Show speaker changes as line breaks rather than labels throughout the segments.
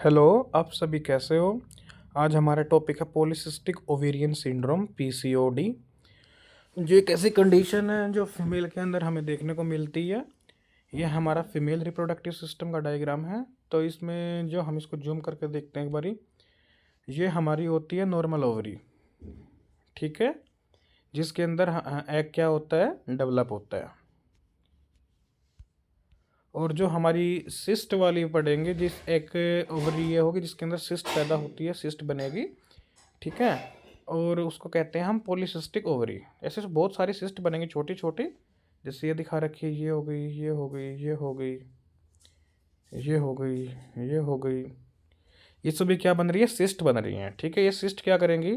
Hello, आप सभी कैसे हो? आज हमारा टॉपिक है पॉलीसिस्टिक ओवेरियन सिंड्रोम पीसीओडी। जो एक ऐसी कंडीशन है जो फीमेल के अंदर हमें देखने को मिलती है। यह हमारा फीमेल रिप्रोडक्टिव सिस्टम का डायग्राम है। तो इसमें जो हम इसको जूम करके देखते हैं एक बारी, ये हमारी होती है नॉर्मल ओवरी, ठीक है, जिसके अंदर एग क्या होता है, डेवलप होता है। और जो हमारी सिस्ट वाली पढ़ेंगे, जिस एक ओवरी ये होगी जिसके अंदर सिस्ट पैदा होती है, सिस्ट बनेगी, ठीक है। और उसको कहते हैं हम पॉलीसिस्टिक ओवरी। ऐसे तो बहुत सारी सिस्ट बनेंगे छोटी छोटी, जैसे ये दिखा रखी है, ये हो गई, ये हो गई, ये हो गई, ये हो गई, ये हो गई। ये सभी क्या बन रही है, सिस्ट बन रही हैं, ठीक है। ये सिस्ट क्या करेंगी,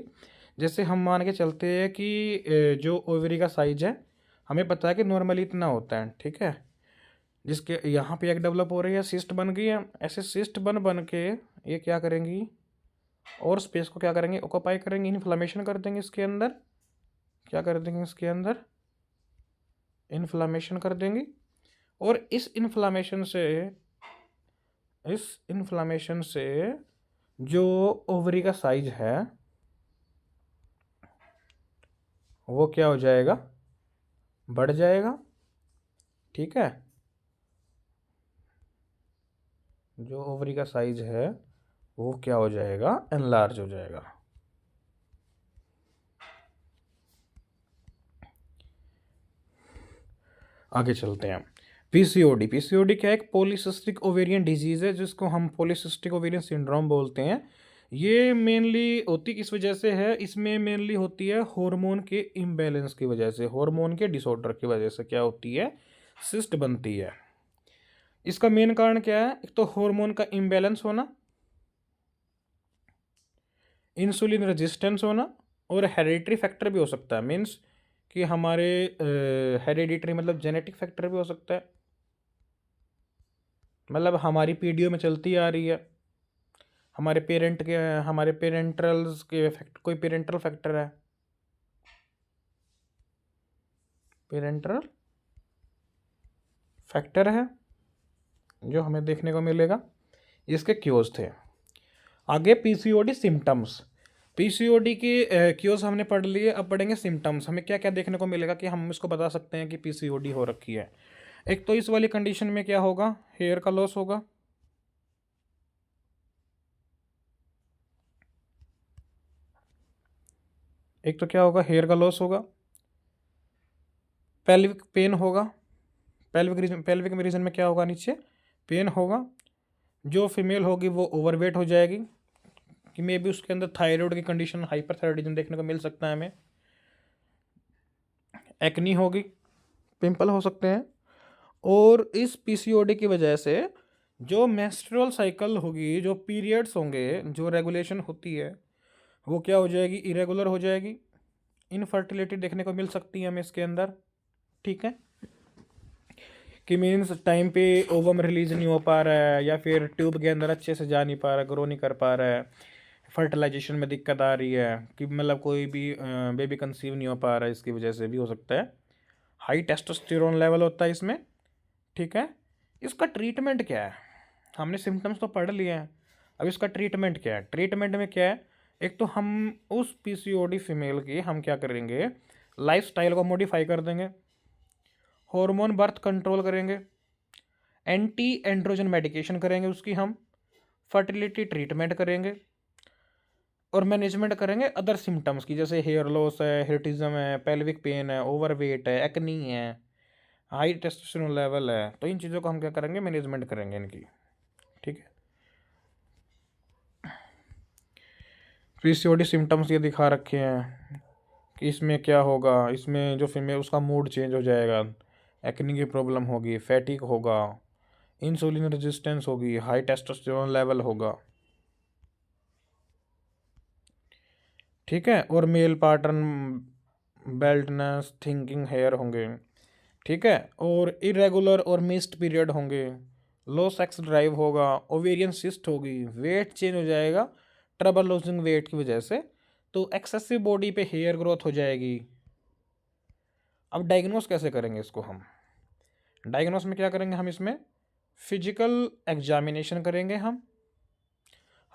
जैसे हम मान के चलते हैं कि जो ओवरी का साइज है हमें पता है कि नॉर्मली इतना होता है, ठीक है। जिसके यहाँ पे एक डेवलप हो रही है, सिस्ट बन गई है। ऐसे सिस्ट बन बन के ये क्या करेंगी, और स्पेस को क्या करेंगे, ऑक्यूपाई करेंगे, इन्फ्लामेशन कर देंगे इसके अंदर। क्या कर देंगे इसके अंदर, इन्फ्लामेशन कर देंगे। और इस इन्फ्लामेशन से जो ओवरी का साइज है वो क्या हो जाएगा, बढ़ जाएगा, ठीक है। जो ओवरी का साइज है वो क्या हो जाएगा, एनलार्ज हो जाएगा। आगे चलते हैं। पीसीओडी, पीसीओडी क्या है, एक पॉलीसिस्टिक ओवेरियन डिजीज है जिसको हम पॉलीसिस्टिक ओवेरियन सिंड्रोम बोलते हैं। ये मेनली होती किस वजह से है, इसमें मेनली होती है हार्मोन के इम्बैलेंस की वजह से, हार्मोन के डिसऑर्डर की वजह से क्या होती है, सिस्ट बनती है। इसका मेन कारण क्या है, एक तो हार्मोन का इम्बैलेंस होना, इंसुलिन रेजिस्टेंस होना, और हेरिडिटरी फैक्टर भी हो सकता है। मीन्स कि हमारे हेरिडिटरी मतलब जेनेटिक फैक्टर भी हो सकता है, मतलब हमारी पीढ़ियों में चलती आ रही है। हमारे पेरेंट्रल्स के फैक्ट, कोई पेरेंट्रल फैक्टर है, पेरेंट्रल फैक्टर है जो हमें देखने को मिलेगा। इसके क्योज थे। आगे पीसीओडी सिम्टम्स, पीसीओडी की क्योज हमने पढ़ लिए, अब पढ़ेंगे सिम्टम्स। हमें क्या क्या देखने को मिलेगा कि हम इसको बता सकते हैं कि पीसीओडी हो रखी है। एक तो इस वाली कंडीशन में क्या होगा, हेयर का लॉस होगा, एक तो क्या होगा, हेयर का लॉस होगा, पेल्विक पेन होगा, पेल्विक रीजन में क्या होगा, नीचे पेन होगा। जो फीमेल होगी वो ओवरवेट हो जाएगी, कि मे बी उसके अंदर थायराइड की कंडीशन, हाइपरथायराइडिज्म देखने को मिल सकता है हमें। एक्नी होगी, पिंपल हो सकते हैं। और इस पीसीओडी की वजह से जो मेंस्ट्रुअल साइकिल होगी, जो पीरियड्स होंगे, जो रेगुलेशन होती है वो क्या हो जाएगी, इरेगुलर हो जाएगी। इनफर्टिलिटी देखने को मिल सकती है हमें इसके अंदर, ठीक है। कि मीन्स टाइम पे ओवम रिलीज नहीं हो पा रहा है, या फिर ट्यूब के अंदर अच्छे से जा नहीं पा रहा, ग्रो नहीं कर पा रहा है, फर्टिलाइजेशन में दिक्कत आ रही है, कि मतलब कोई भी बेबी कंसीव नहीं हो पा रहा है, इसकी वजह से भी हो सकता है। हाई टेस्टोस्टेरोन लेवल होता है इसमें, ठीक है। इसका ट्रीटमेंट क्या है, हमने सिम्टम्स तो पढ़ लिए हैं, अब इसका ट्रीटमेंट क्या है। ट्रीटमेंट में क्या है, एक तो हम उस पीसीओडी फीमेल की हम क्या करेंगे, लाइफस्टाइल को मॉडिफाई कर देंगे, हार्मोन बर्थ कंट्रोल करेंगे, एंटी एंड्रोजन मेडिकेशन करेंगे उसकी हम, फर्टिलिटी ट्रीटमेंट करेंगे, और मैनेजमेंट करेंगे अदर सिम्टम्स की, जैसे हेयर लॉस है, हिरटिज्म है, पेल्विक पेन है, ओवरवेट है, एक्नी है, हाई टेस्टोस्टेरोन लेवल है। तो इन चीज़ों को हम क्या करेंगे, मैनेजमेंट करेंगे इनकी, ठीक है। पीसीओडी सिम्टम्स ये दिखा रखे हैं कि इसमें क्या होगा, इसमें जो फीमेल उसका मूड चेंज हो जाएगा, एक्नी की प्रॉब्लम होगी, फैटिक होगा, इंसुलिन रेजिस्टेंस होगी, हाई टेस्टोस्टेरोन लेवल होगा, ठीक है। और मेल पैटर्न, बेल्टनेस, थिंकिंग हेयर होंगे, ठीक है। और इरेगुलर और मिस्ड पीरियड होंगे, लो सेक्स ड्राइव होगा, ओवेरियन सिस्ट होगी, वेट चेंज हो जाएगा ट्रबल लूजिंग वेट की वजह से, तो एक्सेसिव बॉडी पे हेयर ग्रोथ हो जाएगी। अब डायग्नोस कैसे करेंगे इसको हम, डायग्नोस में क्या करेंगे हम, इसमें फिजिकल एग्जामिनेशन करेंगे हम,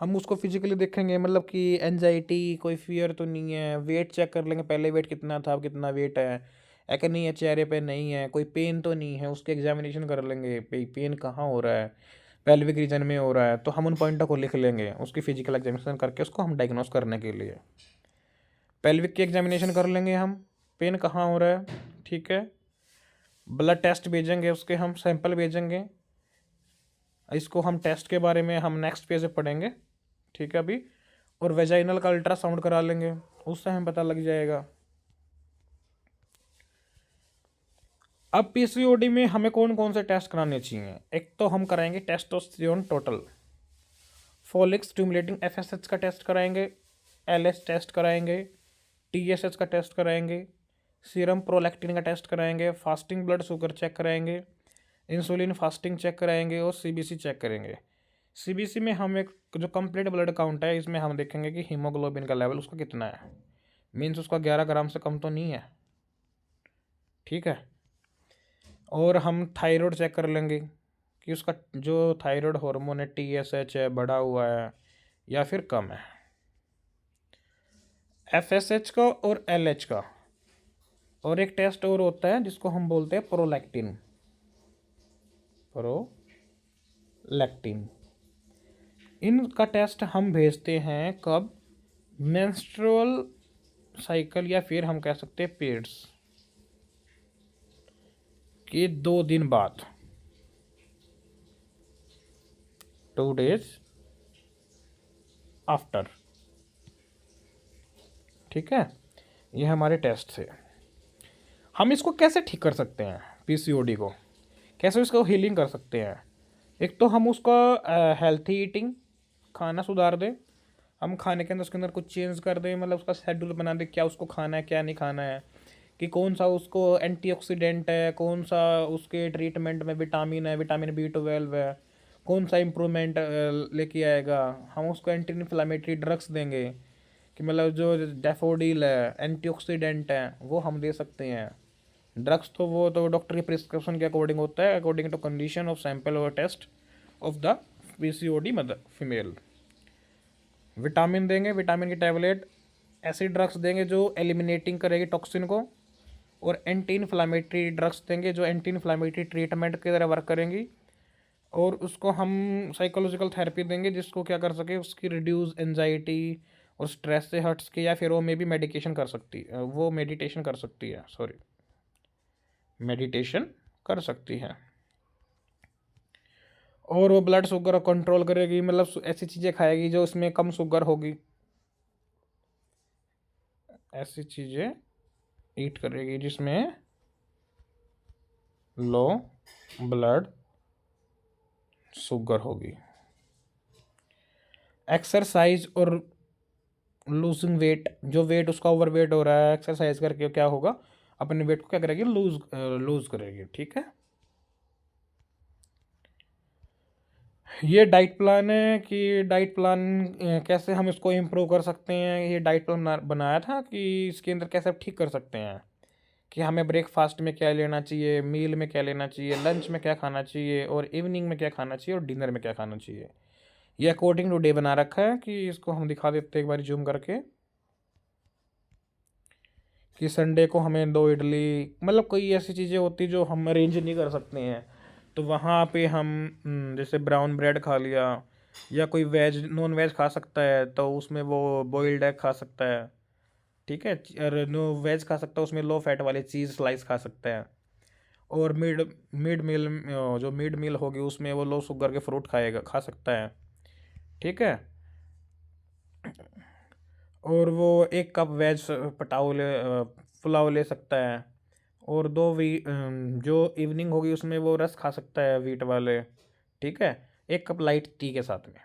हम उसको फिजिकली देखेंगे, मतलब कि एनजाइटी, कोई फियर तो नहीं है। वेट चेक कर लेंगे, पहले वेट कितना था, अब कितना वेट है। नहीं है चेहरे पे, नहीं है कोई पेन तो नहीं है, उसके एग्जामिनेशन कर लेंगे, पेन कहाँ हो रहा है, पेल्विक रीजन में हो रहा है, तो हम उन पॉइंटों को लिख लेंगे उसकी फिजिकल एग्जामिनेशन करके उसको हम डायग्नोस करने के लिए। पेल्विक की एग्जामिनेशन कर लेंगे हम, पेन कहाँ हो रहा है, ठीक है। ब्लड टेस्ट भेजेंगे, उसके हम सैंपल भेजेंगे, इसको हम टेस्ट के बारे में हम नेक्स्ट पेज पे पढ़ेंगे, ठीक है अभी। और वेजाइनल का अल्ट्रासाउंड करा लेंगे, उससे हमें पता लग जाएगा। अब पीसीओडी में हमें कौन कौन से टेस्ट कराने चाहिए? एक तो हम कराएंगे testosterone total, folic stimulating FSH का टेस्ट कराएंगे, एलएच टेस्ट कराएंगे, टीएसएच का टेस्ट कराएंगे, सीरम प्रोलैक्टिन का टेस्ट कराएंगे, फास्टिंग ब्लड शुगर चेक कराएंगे, इंसुलिन फास्टिंग चेक कराएंगे और सीबीसी चेक करेंगे। सीबीसी में हम एक जो कंप्लीट ब्लड काउंट है, इसमें हम देखेंगे कि हीमोग्लोबिन का लेवल उसका कितना है, मीन्स उसका 11 ग्राम से कम तो नहीं है, ठीक है। और हम थायराइड चेक कर लेंगे कि उसका जो थायराइड हार्मोन है टीएसएच है, बढ़ा हुआ है या फिर कम है। एफएसएच का और एलएच का, और एक टेस्ट और होता है जिसको हम बोलते हैं प्रोलैक्टिन, प्रोलैक्टिन। इनका टेस्ट हम भेजते हैं कब? मेंस्ट्रुअल साइकिल या फिर हम कह सकते हैं पीरियड्स के 2 दिन बाद, 2 days आफ्टर, ठीक है। ये हमारे टेस्ट थे। हम इसको कैसे ठीक कर सकते हैं पीसीओडी को, कैसे इसको हीलिंग कर सकते हैं? एक तो हम उसका हेल्थी ईटिंग, खाना सुधार दें, हम खाने के अंदर उसके अंदर कुछ चेंज कर दें, मतलब उसका शेड्यूल बना दें, क्या उसको खाना है क्या नहीं खाना है, कि कौन सा उसको एंटीऑक्सीडेंट है, कौन सा उसके ट्रीटमेंट में विटामिन है, विटामिन B12 है, कौन सा इम्प्रूवमेंट लेके आएगा। हम उसको एंटी इन्फ्लामेटरी ड्रग्स देंगे, कि मतलब जो डैफोडिल है एंटीऑक्सीडेंट है वो हम दे सकते हैं। ड्रग्स तो वो तो डॉक्टर की प्रिस्क्रिप्शन के अकॉर्डिंग होता है, according to condition of sample और test of the PCOD mother female. Vitamin देंगे, विटामिन की टैबलेट, ऐसी ड्रग्स देंगे जो एलिमिनेटिंग करेगी टॉक्सिन को, और एंटी इन्फ्लामेटरी ड्रग्स देंगे जो एंटी इन्फ्लामेटरी ट्रीटमेंट की तरह वर्क करेंगी। और उसको हम साइकोलॉजिकल थेरेपी देंगे जिसको क्या कर सके, उसकी रिड्यूस एनजाइटी और स्ट्रेस से हट सके, या फिर वो मे भी मेडिकेशन कर सकती है, वो मेडिटेशन कर सकती है, सॉरी मेडिटेशन कर सकती है। और वो ब्लड शुगर कंट्रोल करेगी, मतलब ऐसी चीज़ें खाएगी जो उसमें कम शुगर होगी, ऐसी चीज़ें ईट करेगी जिसमें लो ब्लड शुगर होगी। एक्सरसाइज और लूजिंग वेट, जो वेट उसका ओवर वेट हो रहा है, एक्सरसाइज करके क्या होगा, अपने वेट को क्या करेगी, लूज करेगी, ठीक है। ये डाइट प्लान है कि डाइट प्लान कैसे हम इसको इम्प्रूव कर सकते हैं। ये डाइट प्लान बनाया था कि इसके अंदर कैसे ठीक कर सकते हैं कि हमें ब्रेकफास्ट में क्या लेना चाहिए, मील में क्या लेना चाहिए, लंच में क्या खाना चाहिए, और इवनिंग में क्या खाना चाहिए, और डिनर में क्या खाना चाहिए। ये अकॉर्डिंग टू डे बना रखा है, कि इसको हम दिखा देते हैं एक बार जूम करके, कि संडे को हमें 2 इडली, मतलब कोई ऐसी चीज़ें होती जो हम अरेंज नहीं कर सकते हैं, तो वहाँ पे हम जैसे ब्राउन ब्रेड खा लिया, या कोई वेज नॉन वेज खा सकता है तो उसमें वो बॉइल्ड एग खा सकता है, ठीक है। और नो वेज खा सकता है उसमें लो फैट वाले चीज़ स्लाइस खा सकता है। और मिड मिड मील जो मिड मील होगी उसमें वो लो शुगर के फ्रूट खाएगा, खा सकता है, ठीक है। और वो 1 कप वेज पुलाव ले सकता है। और जो इवनिंग होगी उसमें वो रस खा सकता है वीट वाले, ठीक है, 1 कप लाइट टी के साथ में।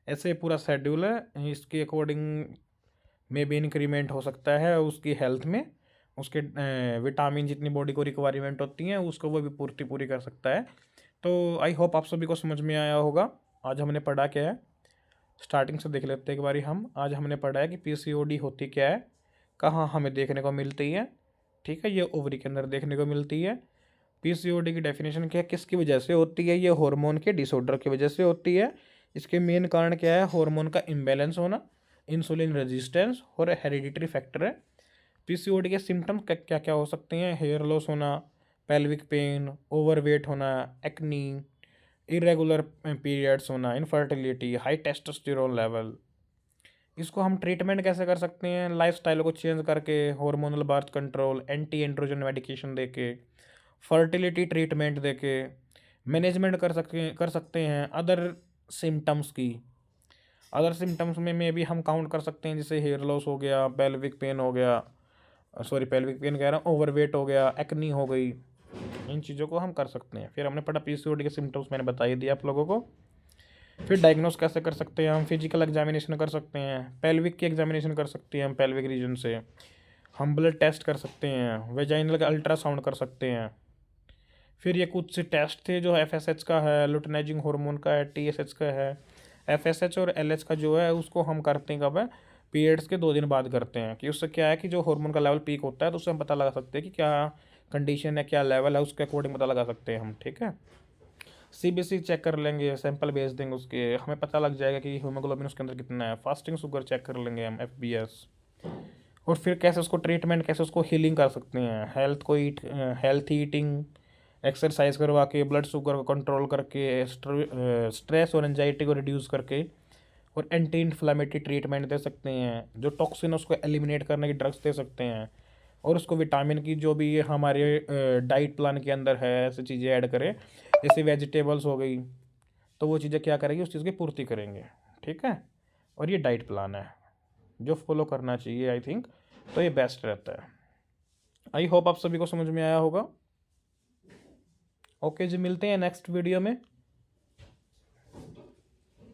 ऐसे पूरा शेड्यूल है, इसके अकॉर्डिंग में भी इंक्रीमेंट हो सकता है उसकी हेल्थ में, उसके विटामिन जितनी बॉडी को रिक्वायरमेंट होती हैं उसको वो भी पूरी कर सकता है। तो आई होप आप सभी को समझ में आया होगा। आज हमने पढ़ा क्या है, स्टार्टिंग से देख लेते हैं एक बारी हम। आज हमने पढ़ा है कि पीसीओडी होती क्या है, कहाँ हमें देखने को मिलती है, ठीक है। ये ओवरी के अंदर देखने को मिलती है। पीसीओडी की डेफिनेशन क्या है, किसकी वजह से होती है, ये हार्मोन के डिसऑर्डर की वजह से होती है, इसके मेन कारण क्या है? हार्मोन का इम्बैलेंस होना, इंसुलिन रेजिस्टेंस और हेरिडिटरी फैक्टर है। पीसीओडी के सिम्टम्स क्या क्या हो सकते हैं? हेयर लॉस होना, पेल्विक पेन, ओवरवेट होना, एक्नी, इरेगुलर पीरियड्स होना, इनफर्टिलिटी, हाई टेस्टोस्टेरोन लेवल। इसको हम ट्रीटमेंट कैसे कर सकते हैं? लाइफस्टाइल को चेंज करके, hormonal birth control, anti androgen medication देके, फर्टिलिटी ट्रीटमेंट देके मैनेजमेंट कर सकते हैं अदर सिम्टम्स की। अदर सिम्टम्स में भी हम काउंट कर सकते हैं, जैसे हेयर लॉस हो गया, पेल्विक पेन हो गया, सॉरी पेल्विक पेन कह रहा हूँ, ओवरवेट हो गया, एक्नी हो गई। इन चीज़ों को हम कर सकते हैं। फिर हमने पढ़ा पीसीओडी के सिम्टम्स, मैंने बता ही दिया आप लोगों को। फिर डायग्नोस कैसे कर सकते हैं? हम फिजिकल एग्जामिनेशन कर सकते हैं, पेल्विक की एग्जामिनेशन कर सकते हैं हम पेल्विक रीजन से, हम ब्लड टेस्ट कर सकते हैं, वेजाइनल का अल्ट्रासाउंड कर सकते हैं। फिर ये कुछ से टेस्ट थे जो एफएसएच का है, लुटेनाइजिंग हार्मोन का है, टीएसएच का है। एफएसएच और एलएच का जो है उसको हम करते हैं कब है? पीरियड्स के 2 दिन बाद करते हैं, कि उससे क्या है कि जो हार्मोन का लेवल पीक होता है तो उससे हम पता लगा सकते हैं कि क्या कंडीशन है, क्या लेवल है, उसके अकॉर्डिंग पता लगा सकते हैं हम। ठीक है, सीबीसी चेक कर लेंगे, सैंपल भेज देंगे उसके, हमें पता लग जाएगा कि हीमोग्लोबिन उसके अंदर कितना है। फास्टिंग शुगर चेक कर लेंगे हम, एफबीएस। और फिर कैसे उसको ट्रीटमेंट, कैसे उसको हीलिंग कर सकते हैं? हेल्थ ईटिंग, एक्सरसाइज करवा के, ब्लड शुगर को कंट्रोल करके, स्ट्रेस और एंजाइटी को रिड्यूस करके, और एंटी इन्फ्लामेटरी ट्रीटमेंट दे सकते हैं। जो टॉक्सिन है उसको एलिमिनेट करने की ड्रग्स दे सकते हैं। और उसको विटामिन की जो भी हमारे डाइट प्लान के अंदर है ऐसी चीज़ें ऐड करें, जैसे वेजिटेबल्स हो गई, तो वो चीज़ें क्या करेंगी? उस चीज़ की पूर्ति करेंगे। ठीक है, और ये डाइट प्लान है जो फॉलो करना चाहिए आई थिंक, तो ये बेस्ट रहता है। आई होप आप सभी को समझ में आया होगा। ओके जी, मिलते हैं नेक्स्ट वीडियो में।